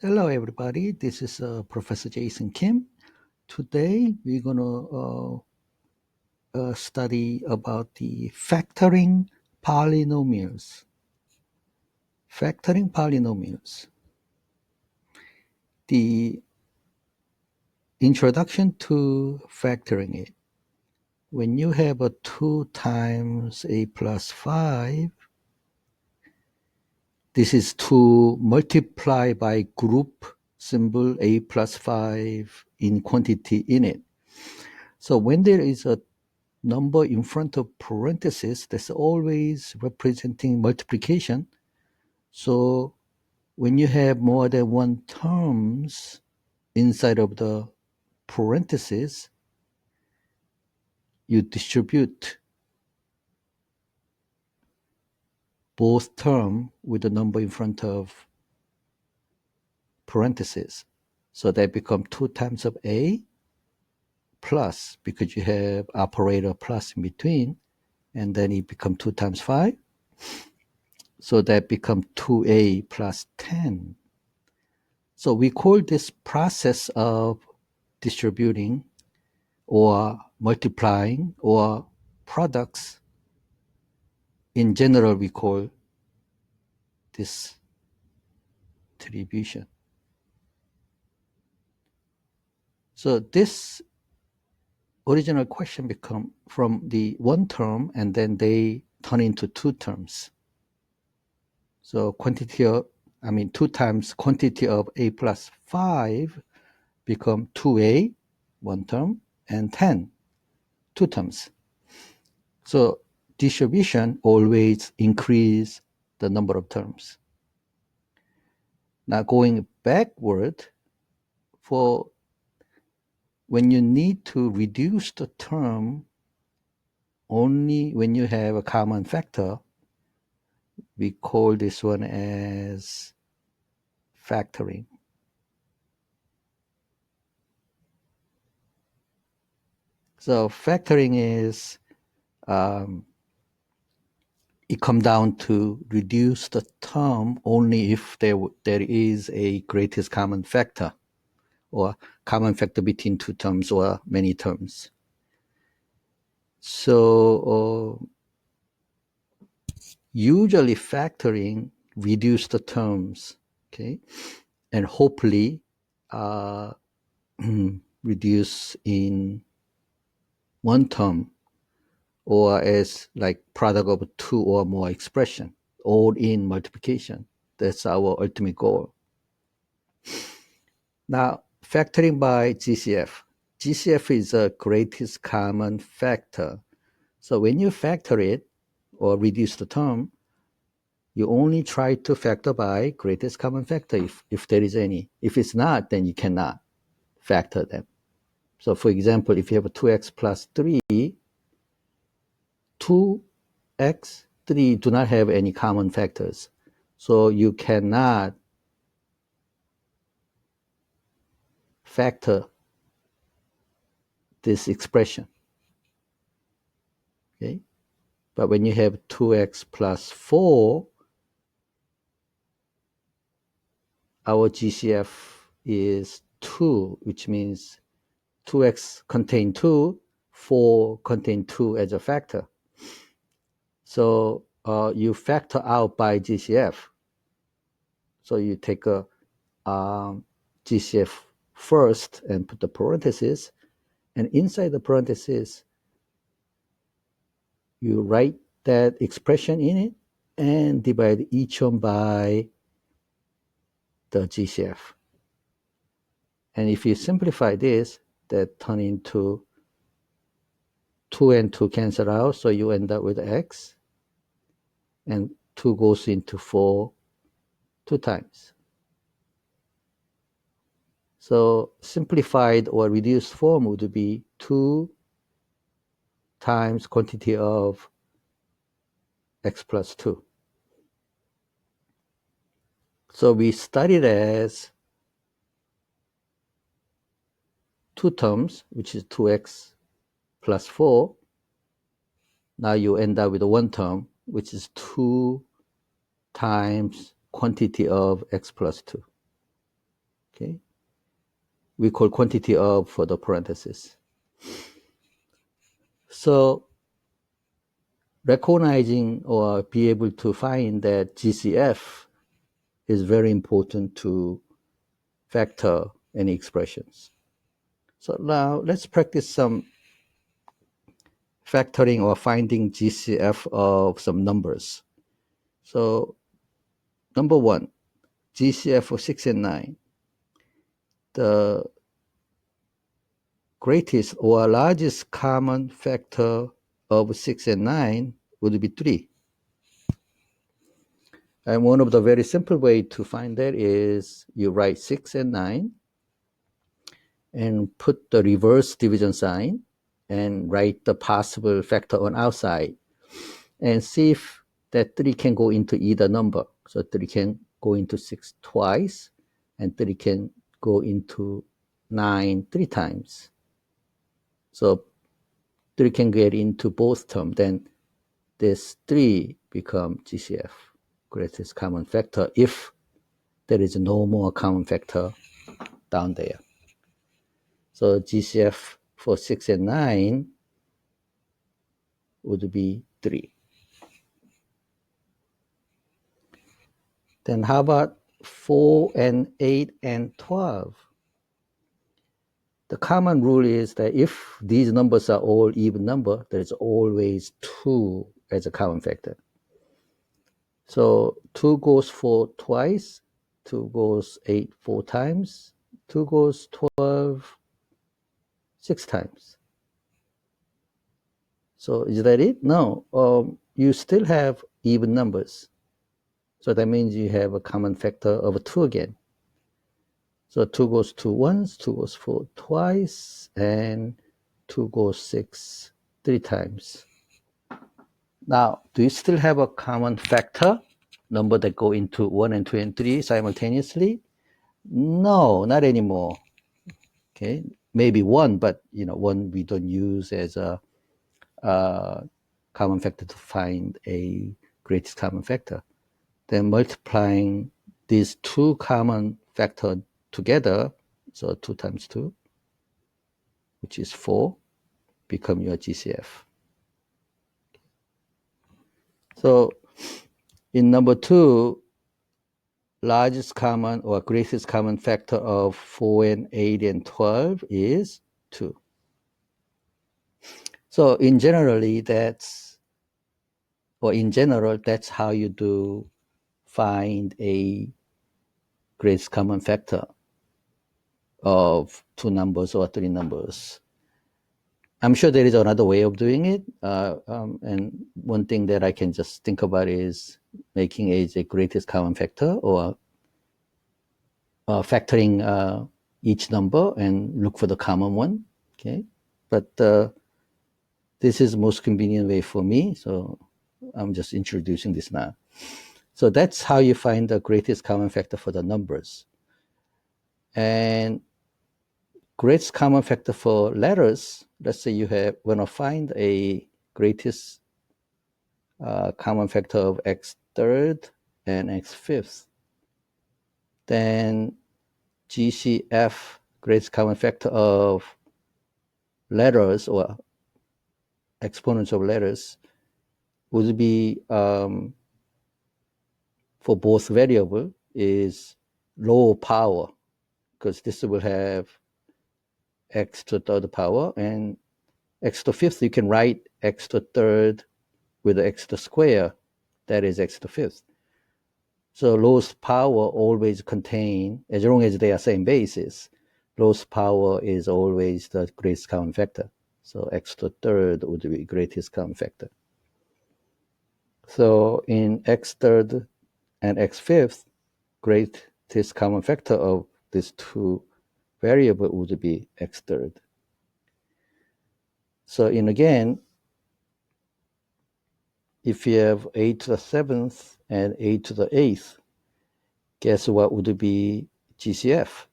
Hello, everybody. This is Professor Jason Kim. Today, we're going to study about the factoring polynomials. Factoring polynomials. The introduction to factoring it. When you have a 2 times a plus 5, this is to multiply by group symbol a plus 5 in quantity in it. So when there is a number in front of parentheses, that's always representing multiplication. So when you have more than one terms inside of the parentheses, you distribute both term with the number in front of parentheses. So they become 2 times of a plus, because you have operator plus in between, and then it becomes 2 times 5. So that becomes 2a plus 10. So we call this process of distributing or multiplying or products, in general, we call this distribution. So this original question become from the one term, and then they turn into two terms. So 2 times quantity of a plus 5 become 2a, one term, and 10, two terms. So distribution always increase the number of terms. Now going backward, for when you need to reduce the term only when you have a common factor, we call this one as factoring. So factoring is, it comes down to reduce the term only if there is a greatest common factor, or common factor between two terms or many terms. So usually factoring reduce the terms, okay, and hopefully reduce in one term, or as like product of two or more expression, all in multiplication. That's our ultimate goal. Now, factoring by GCF. GCF is a greatest common factor. So when you factor it or reduce the term, you only try to factor by greatest common factor if there is any. If it's not, then you cannot factor them. So for example, if you have a 2x plus 3, 2x, 3 do not have any common factors. So you cannot factor this expression. Okay? But when you have 2x plus 4, our GCF is 2, which means 2x contain 2, 4 contain 2 as a factor. So you factor out by GCF. So you take a GCF first and put the parentheses, and inside the parentheses, you write that expression in it and divide each one by the GCF. And if you simplify this, that turn into 2 and 2 cancel out, so you end up with x, and 2 goes into 4 2 times. So simplified or reduced form would be 2 times quantity of x plus 2. So we studied as 2 terms, which is 2x plus 4. Now you end up with one term, which is 2 times quantity of x plus 2. Okay, we call quantity of for the parenthesis. So recognizing or be able to find that GCF is very important to factor any expressions. So now let's practice some factoring or finding GCF of some numbers. So number one, GCF for 6 and 9. The greatest or largest common factor of 6 and 9 would be 3. And one of the very simple way to find that is you write 6 and 9 and put the reverse division sign and write the possible factor on outside and see if that 3 can go into either number. So 3 can go into 6 twice and 3 can go into 9 3 times. So 3 can get into both terms. Then this 3 become GCF, greatest common factor, if there is no more common factor down there. So GCF for 6 and 9 would be 3. Then how about 4 and 8 and 12? The common rule is that if these numbers are all even number, there's always 2 as a common factor. So 2 goes 4 twice, 2 goes 8 4 times, 2 goes 12 6 times. So is that it? No. You still have even numbers. So that means you have a common factor of 2 again. So 2 goes 2 once, 2 goes 4 twice, and 2 goes 6 3 times. Now, do you still have a common factor, number that go into 1 and 2 and 3 simultaneously? No, not anymore. Okay, maybe 1, but 1 we don't use as a common factor to find a greatest common factor. Then multiplying these 2 common factors together, so 2 times 2, which is 4, become your GCF. So in number 2, largest common or greatest common factor of 4 and 8 and 12 is 2. So in general, that's how you do find a greatest common factor of 2 numbers or 3 numbers. I'm sure there is another way of doing it. And one thing that I can just think about is making a greatest common factor or factoring each number and look for the common one. Okay, but this is the most convenient way for me, so I'm just introducing this now. So that's how you find the greatest common factor for the numbers. And greatest common factor for letters, let's say you want to find a greatest common factor of x third and x fifth. Then GCF, greatest common factor of letters or exponents of letters, would be for both variable is low power, because this will have x to the third power, and x to fifth, you can write x to third with the x to square, that is x to fifth. So lowest power always contain, as long as they are same basis, lowest power is always the greatest common factor. So x to third would be greatest common factor. So in x third and x fifth, greatest common factor of these 2 variable would be x third. So again, if you have 8 to the 7th and 8 to the 8th, guess what would be GCF?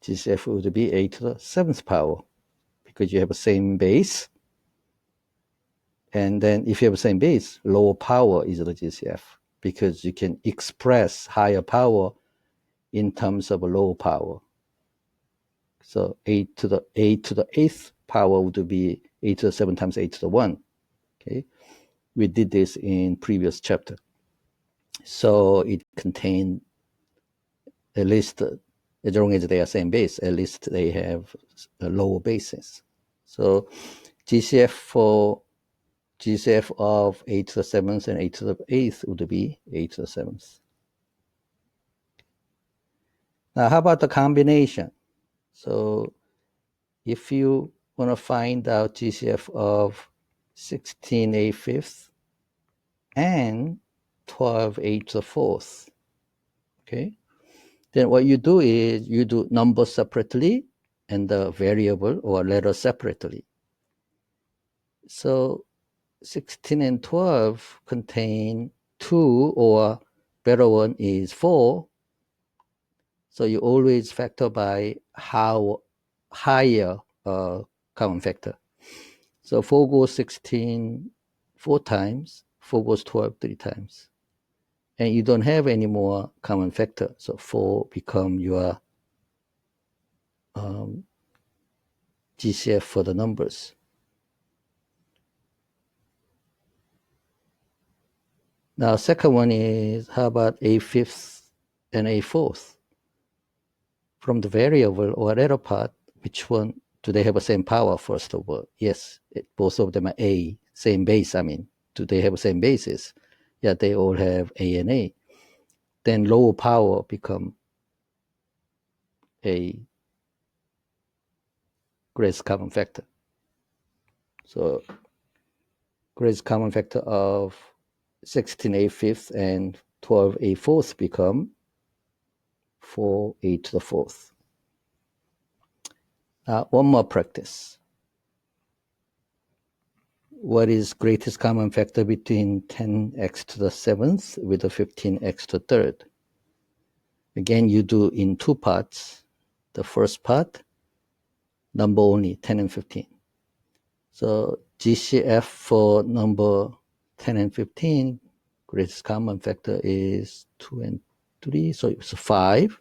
GCF would be 8 to the 7th power, because you have the same base. And then if you have the same base, lower power is the GCF, because you can express higher power in terms of low power. So a to the 8th power would be a to the 7 times a to the 1. Okay, we did this in previous chapter. So it contained, at least as long as they are same base, at least they have a lower basis. So GCF of a to the 7th and a to the 8th would be a to the 7th. Now, how about the combination? So if you want to find out GCF of 16 a5 and 12 a to the 4th, okay, then what you do is you do numbers separately and the variable or letter separately. So 16 and 12 contain 2, or better one is 4. So you always factor by how higher common factor. So 4 goes 16 4 times, 4 goes 12 3 times. And you don't have any more common factor. So 4 become your GCF for the numbers. Now, second one is, how about a5th and a4th? From the variable or letter part, which one do they have the same power, first of all? Yes, both of them are a, same base, I mean. Do they have the same basis? Yeah, they all have a and a. Then lower power become a greatest common factor. So greatest common factor of 16 a5 and 12 a4 become 4 a to the 4th. One more practice. What is greatest common factor between 10x to the 7th with the 15x to the 3rd? Again, you do in two parts. The first part, number only, 10 and 15. So GCF for number 10 and 15, greatest common factor is 2 and 3, so it's 5.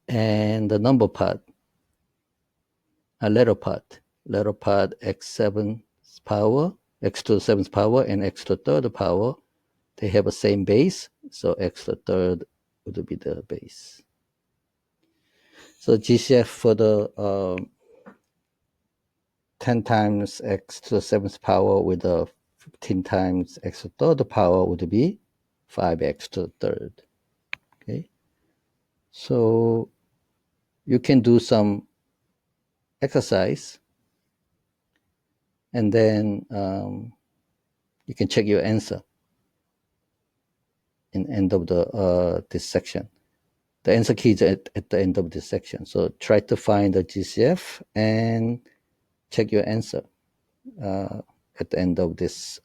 And the number part, a letter part x7's power, x to the 7th power, and x to the 3rd power, they have the same base, so x to the 3rd would be the base. So GCF for the 10 times x to the 7th power with the 15 times x to the 3rd power would be 5x to the 3rd. Okay, so you can do some exercise, and then you can check your answer in the end of the this section. The answer key is at the end of this section. So try to find the GCF and check your answer at the end of this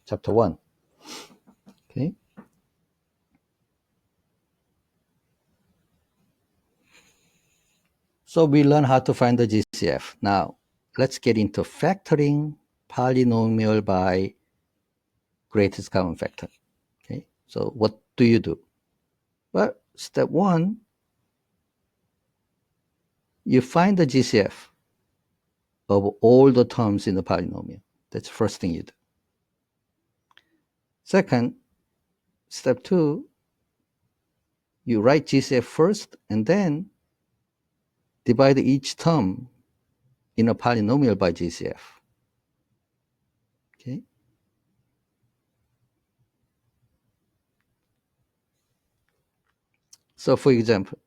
chapter 1. Okay. So we learn how to find the GCF. Now, let's get into factoring polynomial by greatest common factor. Okay. So what do you do? Well, step 1, you find the GCF of all the terms in the polynomial. That's the first thing you do. Second, step 2, you write GCF first and then divide each term in a polynomial by GCF. Okay. So for example,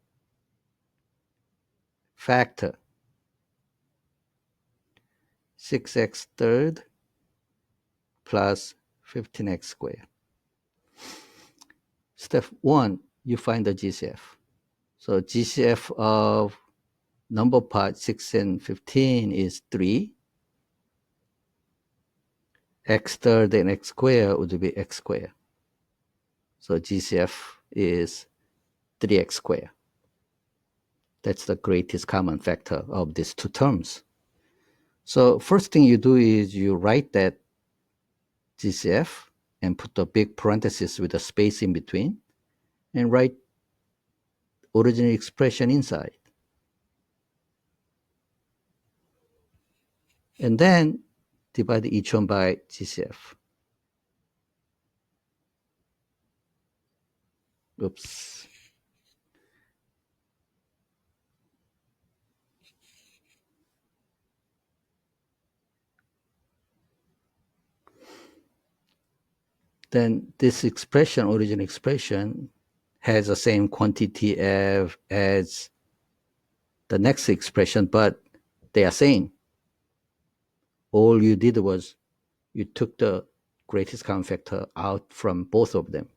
factor 6x third plus 15x squared. Step 1, you find the GCF. So GCF of number part 6 and 15 is 3. X third and x squared would be x squared. So GCF is 3x squared. That's the greatest common factor of these two terms. So first thing you do is you write that GCF and put the big parenthesis with a space in between, and write original expression inside. And then divide each one by GCF. Oops. Then this expression, original expression, has the same quantity as the next expression, but they are same. All you did was you took the greatest common factor out from both of them.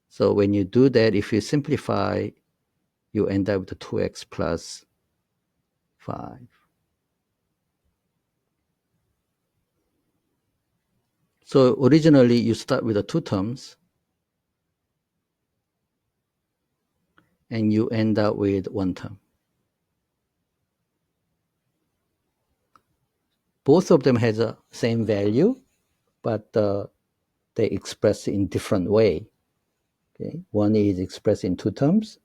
So when you do that, if you simplify, you end up with 2x plus 5. So originally you start with the two terms, and you end up with one term. Both of them has the same value, but they express in different way. Okay? One is expressed in two terms,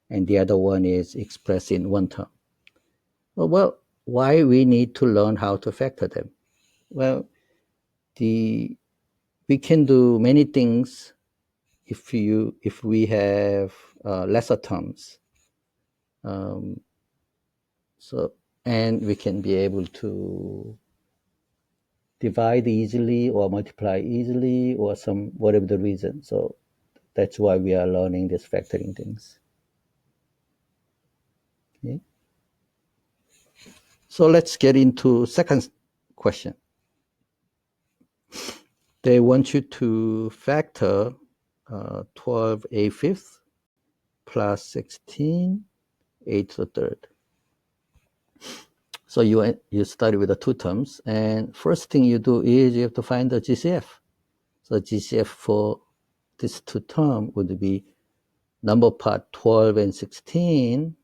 and the other one is expressed in one term. Well, why we need to learn how to factor them? Well, we can do many things if we have lesser terms. And we can be able to divide easily or multiply easily or whatever the reason. So that's why we are learning these factoring things. Okay. So let's get into second question. They want you to factor 12a5 plus 16 a to the third. So you start with the two terms, and first thing you do is you have to find the GCF. So GCF for this two term would be number part 12 and 16.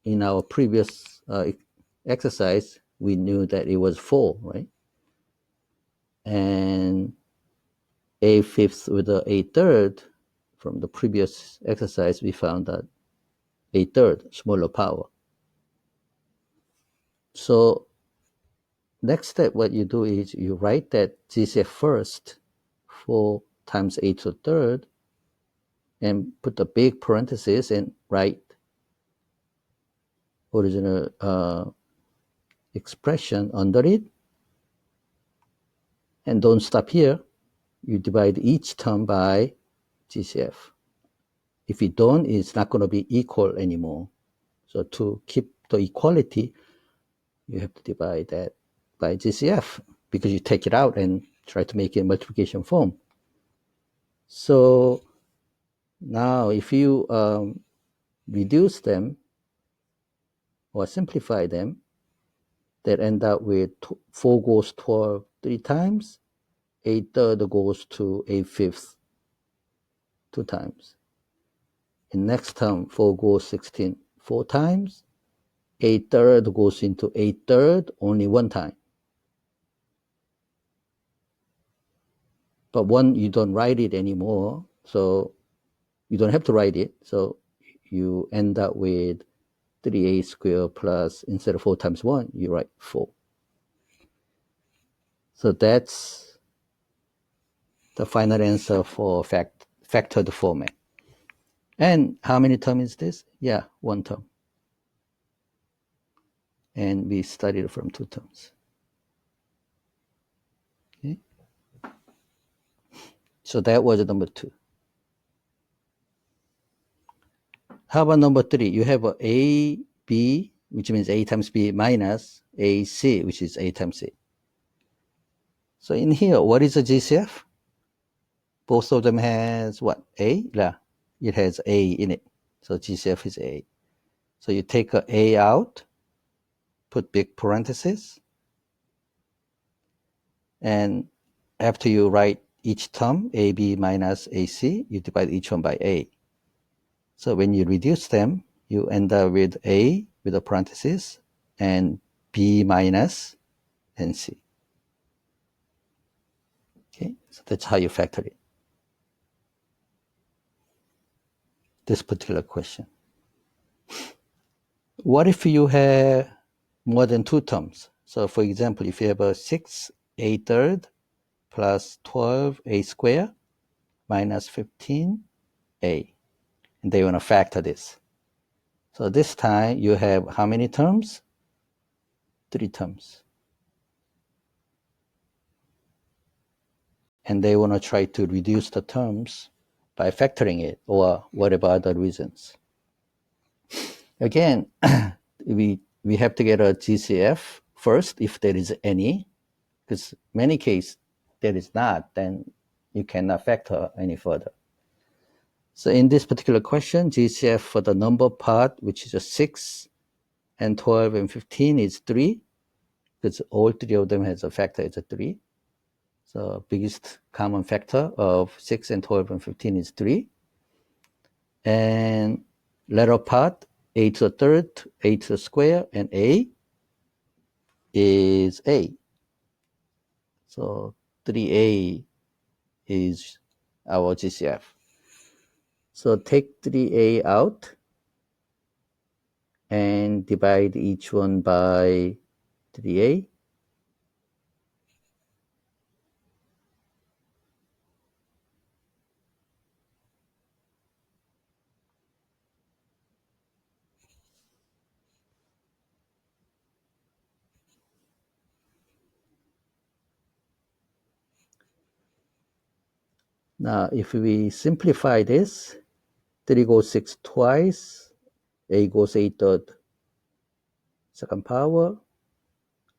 In our previous exercise, we knew that it was 4, right? And a fifth with the a third, from the previous exercise, we found that a third, smaller power. So next step, what you do is you write that GCF first, 4 times a to the third, and put the big parenthesis and write original expression under it. And don't stop here. You divide each term by GCF. If you don't, it's not going to be equal anymore. So to keep the equality, you have to divide that by GCF, because you take it out and try to make it in multiplication form. So now if you reduce them or simplify them, that end up with 4 goes 12 3 times, a third goes to a fifth 2 times. In next term, 4 goes 16 4 times, a third goes into a third only 1 time. But 1, you don't write it anymore, so you don't have to write it. So you end up with 3a squared plus, instead of 4 times 1, you write 4. So that's the final answer for factored format. And how many terms is this? Yeah, 1 term. And we studied from 2 terms. Okay. So that was number 2. How about number 3? You have a, b, which means a times b minus a, c, which is a times c. So in here, what is a GCF? Both of them has what? A? Yeah, it has a in it. So GCF is a. So you take a out, put big parentheses, and after you write each term, ab minus ac, you divide each one by a. So when you reduce them, you end up with a with a parenthesis and b minus and c. Okay, So that's how you factor it. This particular question. What if you have more than two terms? So for example, if you have a 6a third plus 12a squared minus 15a, and they want to factor this. So this time you have how many terms? 3 terms. And they want to try to reduce the terms by factoring it, or whatever other reasons. Again, we have to get a GCF first, if there is any, because many cases there is not, then you cannot factor any further. So in this particular question, GCF for the number part, which is a 6 and 12 and 15 is 3, because all 3 of them has a factor is a 3. So biggest common factor of 6 and 12 and 15 is 3. And latter part, a to the third, a to the square, and a is a. So 3a is our GCF. So take 3a out and divide each one by 3a. Now, if we simplify this, 3 goes 6 twice, a goes a third second power,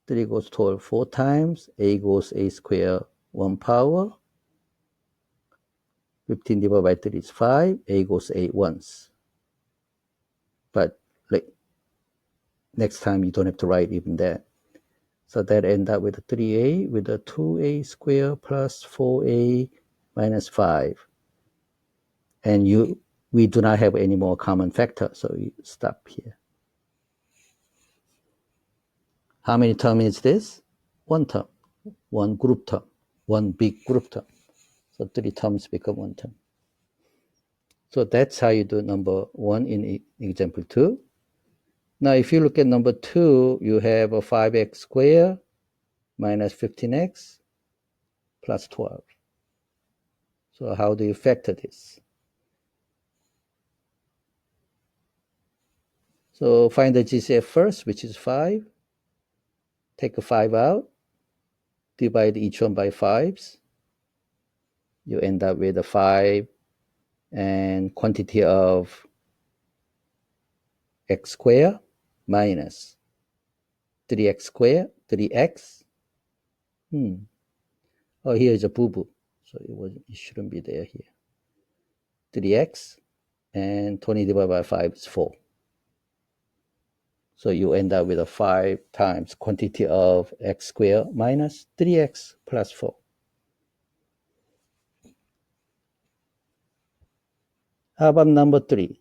3 goes 12 4 times, a goes a square 1 power, 15 divided by 3 is 5, a goes a once. But like, next time you don't have to write even that. So that ends up with a 3a with a 2a squared plus 4a minus 5. And we do not have any more common factor, so you stop here. How many terms is this? One term, one group term, one big group term. So 3 terms become 1 term. So that's how you do number 1 in example 2. Now, if you look at number 2, you have a 5x squared minus 15x plus 12. So how do you factor this? So find the GCF first, which is 5. Take a 5 out. Divide each one by 5s. You end up with a 5 and quantity of x squared minus 3x squared, 3x. Oh, here is a boo-boo. So it shouldn't be there here. 3x and 20 divided by 5 is 4. So you end up with a 5 times quantity of x squared minus 3x plus 4. How about number 3?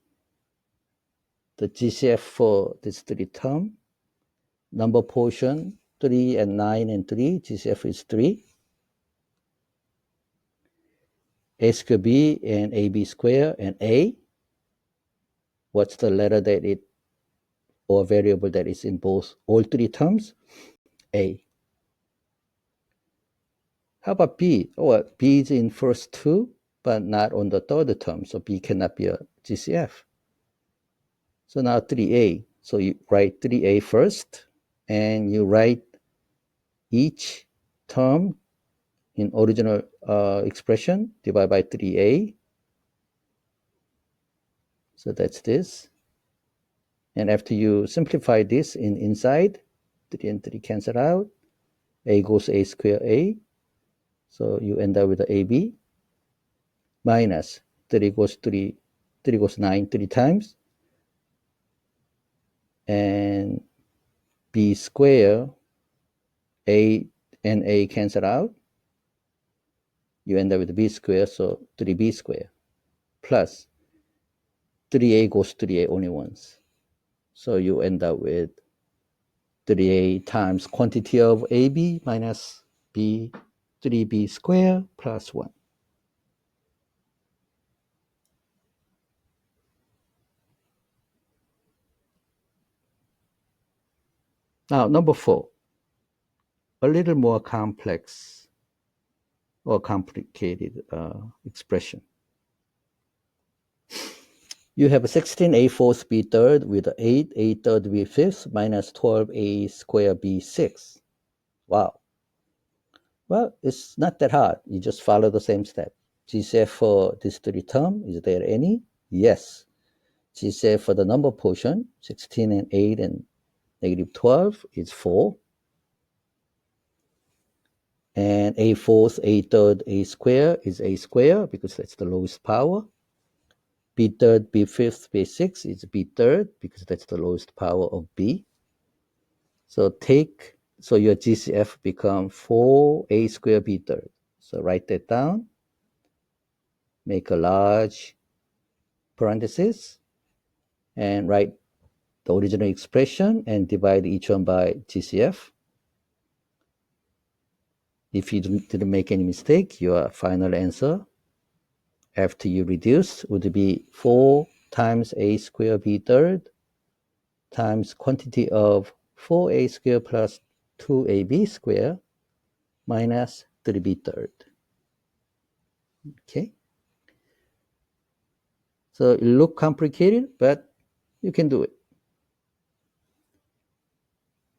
The GCF for this 3 term. Number portion, 3 and 9 and 3. GCF is 3. A squared b and ab squared and a. What's the letter that it, or variable that is in both all 3 terms? A. How about b? Oh, b is in first 2, but not on the third term, so b cannot be a GCF. So now 3a. So you write 3a first, and you write each term in original expression, divided by 3a. So that's this. And after you simplify this inside, 3 and 3 cancel out. A goes a squared a. So you end up with the ab minus 3 goes 3 goes 9 3 times. And b squared, a and a cancel out. You end up with b squared, so 3b squared plus 3a goes 3a only once. So you end up with 3a times quantity of ab minus b 3b squared plus 1. Now, number 4, a little more complex or complicated expression. You have 16a fourth b third with 8a third b fifth minus 12a squared b sixth. Wow. Well, it's not that hard. You just follow the same step. GCF for this 3 term, is there any? Yes. GCF for the number portion, 16 and 8 and negative 12 is 4. And a fourth, a third, a square is a square because that's the lowest power. B third, B fifth, B sixth is B third because that's the lowest power of B. So your GCF become 4a squared B third. So write that down. Make a large parenthesis and write the original expression and divide each one by GCF. If you didn't make any mistake, your final answer after you reduce would be 4 times a squared b third times quantity of 4a squared plus 2ab squared minus 3b third. Okay. So it looks complicated, but you can do it.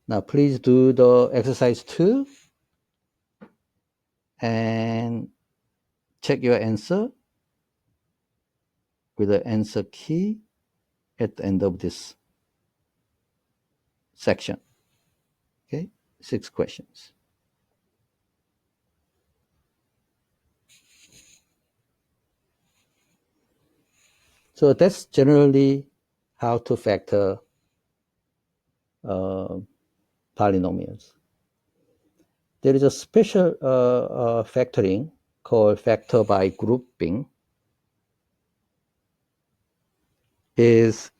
Now please do the exercise 2 and check your answer with the answer key at the end of this section. Okay, 6 questions. So that's generally how to factor polynomials. There is a special factoring called factor by grouping. Is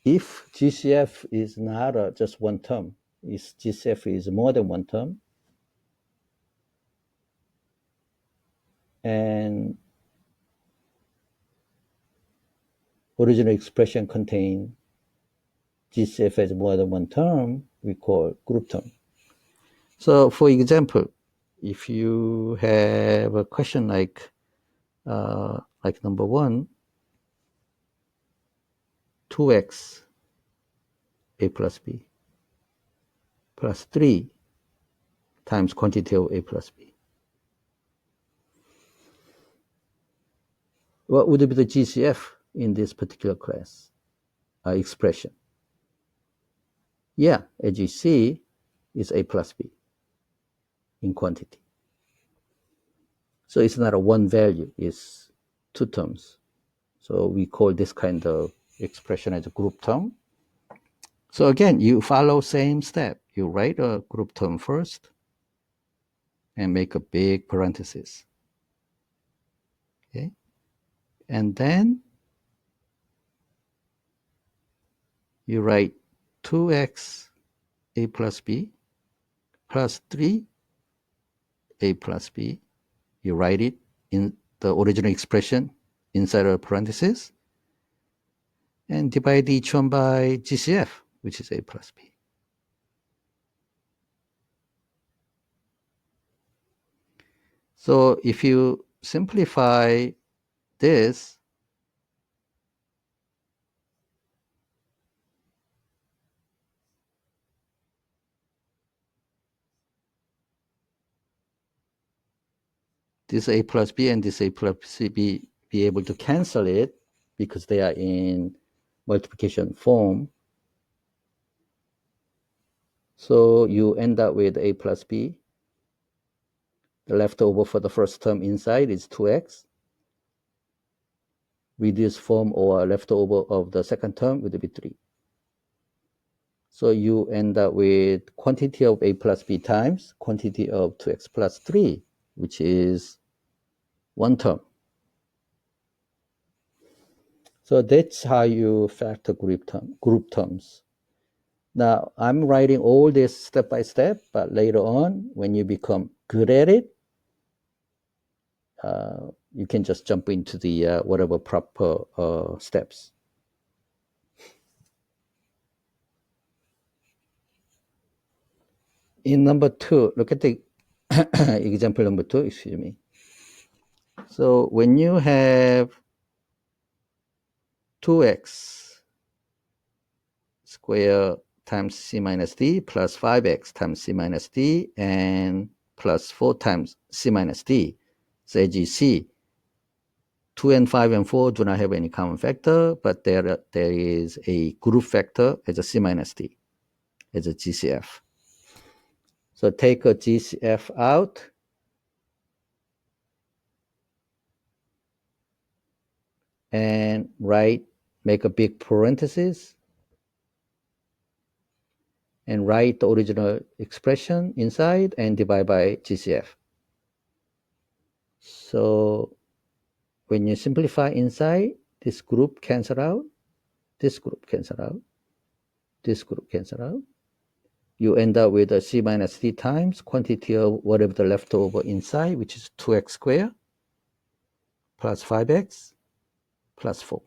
if GCF is not just one term, if GCF is more than one term, and original expression contain GCF as more than one term, we call group term. So for example, if you have a question like number 1, 2x a plus b plus 3 times quantity of a plus b. What would be the GCF in this particular class expression? Yeah, as you see, is a plus b in quantity. So it's not a one value, it's 2 terms. So we call this kind of expression as a group term. So again, you follow same step. You write a group term first and make a big parenthesis. Okay? And then you write 2x a plus b plus 3 a plus b. You write it in the original expression inside a parenthesis and divide each one by GCF, which is a plus b. So if you simplify this, this a plus b and this a plus b be able to cancel it because they are in multiplication form. So you end up with a plus b. The leftover for the first term inside is 2x. Reduced form or leftover of the second term would be 3. So you end up with quantity of a plus b times quantity of 2x plus 3, which is 1 term. So that's how you factor group terms. Now, I'm writing all this step by step, but later on, when you become good at it, you can just jump into the whatever proper steps. In number 2, look at the example number 2, excuse me. So when you have 2x squared times c minus d plus 5x times c minus d and plus 4 times c minus d. So as you see, 2 and 5 and 4 do not have any common factor, but there is a group factor as a c minus d, as a GCF. So take a GCF out, and make a big parenthesis, and write the original expression inside and divide by GCF. So when you simplify inside, this group cancel out, this group cancel out, this group cancel out. You end up with a c minus d times quantity of whatever the leftover inside, which is 2x squared plus 5x plus 4.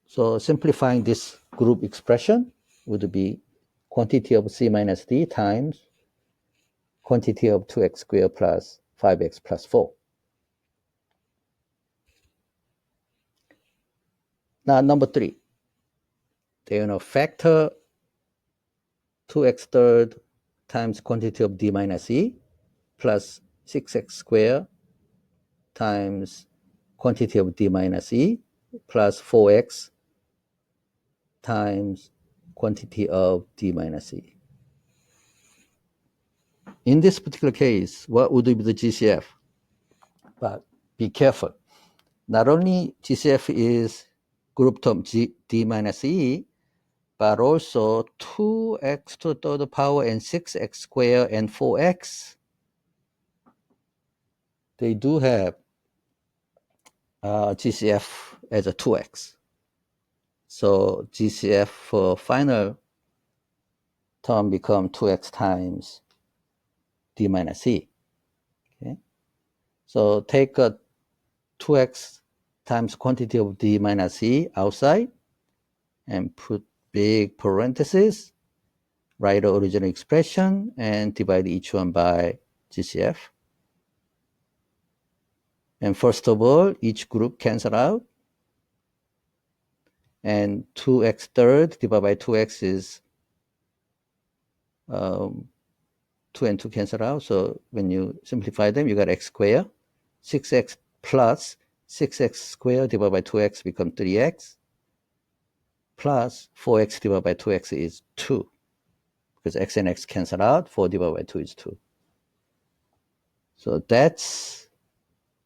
So simplifying this group expression would be quantity of c minus d times quantity of 2x squared plus 5x plus 4. Now number 3, factor 2x third times quantity of d minus e plus 6x squared times quantity of d minus e plus 4x times quantity of d minus e. In this particular case, what would be the GCF? But be careful. Not only GCF is group term d minus e, but also 2x to the third power and 6x squared and 4x. They do have GCF as a 2x. So GCF for final term become 2x times d minus e. Okay? So take a 2x times quantity of d minus e outside and put big parentheses, write the original expression, and divide each one by GCF. And first of all, each group cancel out. And 2x third divided by 2x is 2 and 2 cancel out. So when you simplify them, you got x squared. 6x plus 6x squared divided by 2x become 3x. Plus 4x divided by 2x is 2. Because x and x cancel out. 4 divided by 2 is 2. So that's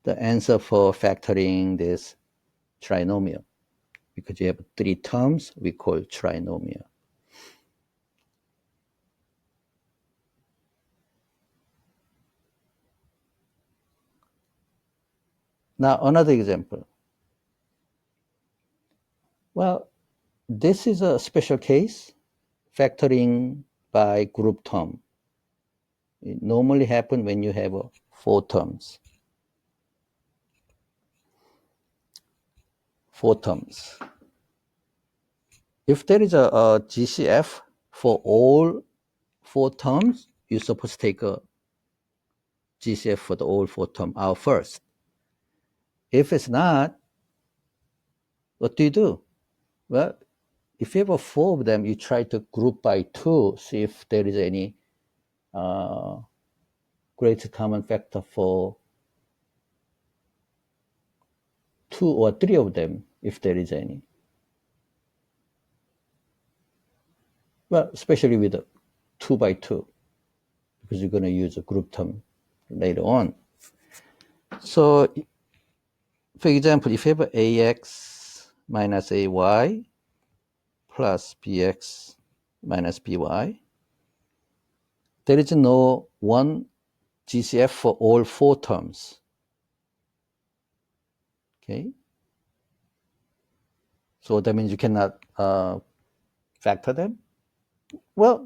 the answer for factoring this trinomial. Because you have 3 terms we call trinomial. Now another example. Well, this is a special case, factoring by group term. It normally happens when you have 4 terms. 4 terms. If there is a GCF for all 4 terms, you're supposed to take a GCF for the all 4 terms out first. If it's not, what do? Well, if you have 4 of them, you try to group by 2, see if there is any greatest common factor for 2 or 3 of them, if there is any. Well, especially with a 2 by 2, because you're going to use a group term later on. So, for example, if you have ax minus ay plus bx minus by, there is no one GCF for all 4 terms. Okay? So that means you cannot factor them. Well,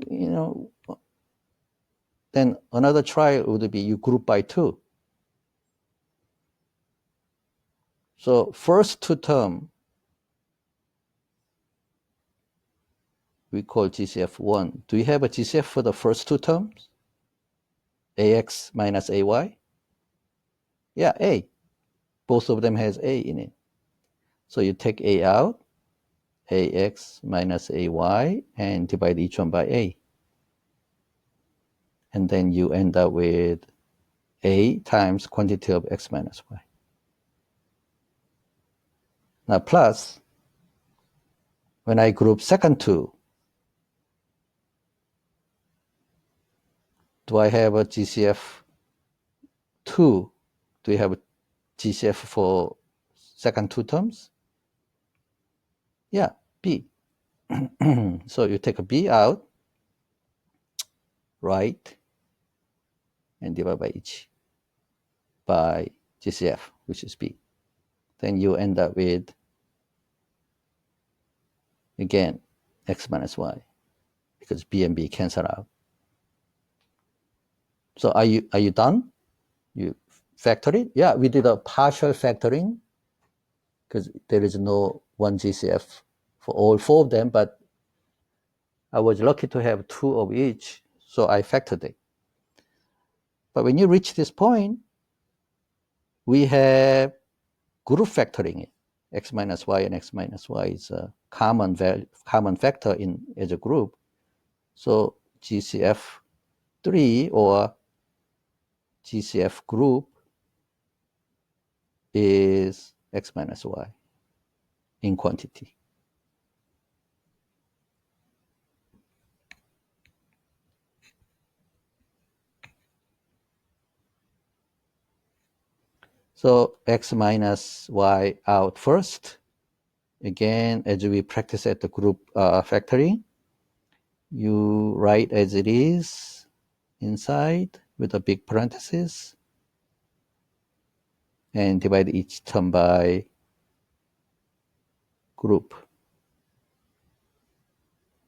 then then another trial would be you group by 2. So first two term we call GCF1. Do you have a GCF for the first two terms? AX minus AY? Yeah, A. Both of them has A in it. So you take A out, AX minus AY, and divide each one by A. And then you end up with A times quantity of X minus Y. Now plus, when I group second two, do I have a GCF 2? Do you have a GCF for second two terms? Yeah, B. So you take a B out, right, and divide by each by GCF, which is B. Then you end up with, again, X minus Y, because B and B cancel out. So are you done? You factor it? Yeah, we did a partial factoring because there is no one GCF for all four of them, but I was lucky to have two of each, so I factored it. But when you reach this point, we have group factoring it. X minus Y and X minus Y is a common factor as a group. So GCF 3 or GCF group is X minus Y in quantity. So X minus Y out first. Again, as we practice at the group factoring, you write as it is inside with a big parenthesis and divide each term by group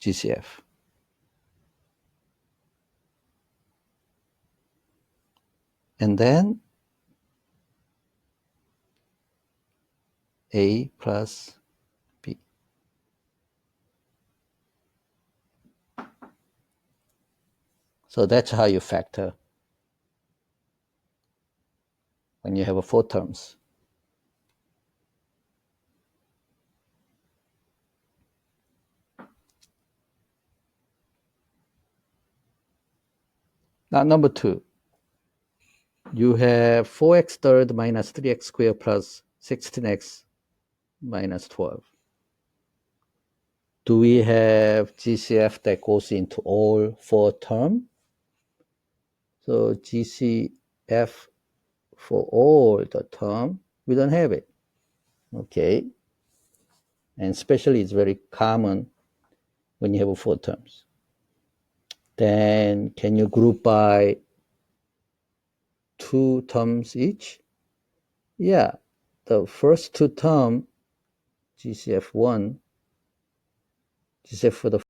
GCF. And then A plus B. So that's how you factor when you have four terms. Now, number 2, you have 4x third minus 3x squared plus 16x minus 12. Do we have GCF that goes into all four terms? So GCF for all the term, we don't have it. Okay. And especially it's very common when you have four terms. Then can you group by two terms each? Yeah. The first two terms, GCF1, GCF for the